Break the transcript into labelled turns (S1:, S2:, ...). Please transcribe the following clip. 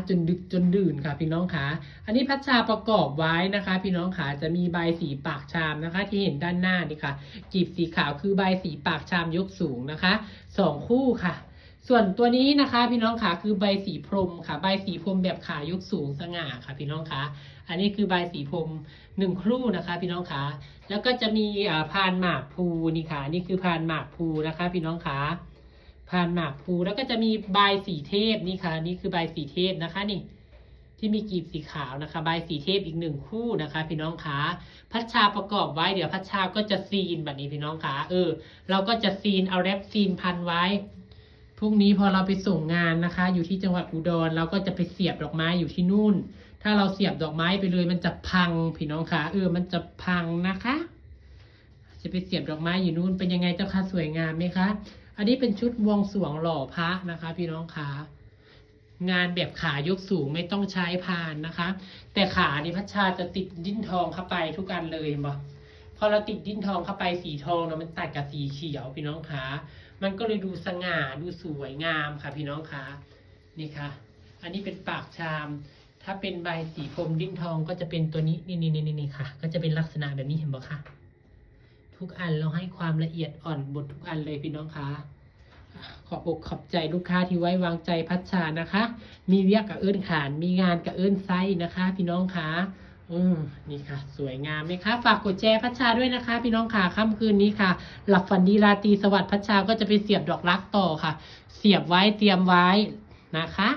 S1: จนดึกจนดื่นค่ะพี่น้องขาอันนี้พัชชาประกอบไว้นะคะพี่น้องขาจะมีใบสีปากชามนะคะที่เห็นด้านหน้านี่ค่ะกีบสีขาวคือใบสีปากชามยกสูงนะคะ2คู่ค่ะส่วนตัวนี้นะคะพี่น้องขาคือใบสีพรมค่ะใบสีพรมแบบขายกสูงสง่าค่ะพี่น้องขาอันนี้คือใบสีพรม1คู่นะคะพี่น้องขาแล้วก็จะมีพานหมากภูนี่ค่ะนี่คือพานหมากภูนะคะพี่น้องขาพานหมากภูแล้วก็จะมีใบสีเทพนี่ค่ะนี่คือใบสีเทพนะคะนี่ที่มีกีบสีขาวนะคะใบสีเทพอีก1คู่นะคะพี่น้องขาพัชชาประกอบไว้เดี๋ยวพัชชาก็จะซีนแบบนี้พี่น้องขาเราก็จะซีนเอาแรปซีนพันไว้พรุ่งนี้พอเราไปส่งงานนะคะอยู่ที่จังหวัดอุดรเราก็จะไปเสียบดอกไม้อยู่ที่นู่นถ้าเราเสียบดอกไม้ไปเลยมันจะพังพี่น้องขามันจะพังนะคะจะไปเสียบดอกไม้อยู่นู่นเป็นยังไงเจ้าค่ะสวยงามไหมคะอันนี้เป็นชุดบวงสรวงหล่อพระนะคะพี่น้องขางานแบบขายกสูงไม่ต้องใช้พานนะคะแต่ขานี่พัชชาจะติดดิ้นทองเข้าไปทุกอันเลยบ่พอเราติดดิ้นทองเข้าไปสีทองนะมันตัดกับสีเขียวพี่น้องขามันก็เลยดูสง่าดูสวยงามค่ะพี่น้องขานี่ค่ะอันนี้เป็นปากชามถ้าเป็นใบสีพรมดิ้นทองก็จะเป็นตัวนี้นี่ค่ะก็จะเป็นลักษณะแบบนี้เห็นบ่คะทุกอันเราให้ความละเอียดอ่อนบททุกอันเลยพี่น้องคะขอบอกขอบใจลูกค้าที่ไว้วางใจพัชชานะคะมีเวียกกับขานมีงานกับไส้นะคะพี่น้องคะนี่ค่ะสวยงามไหมคะฝากกดแชร์พัชชาด้วยนะคะพี่น้องค่ะค่ำคืนนี้ค่ะหลับฝันดีราตรีสวัสดิ์พัชชาก็จะไปเสียบดอกรักต่อค่ะเสียบไว้เตรียมไว้นะคะ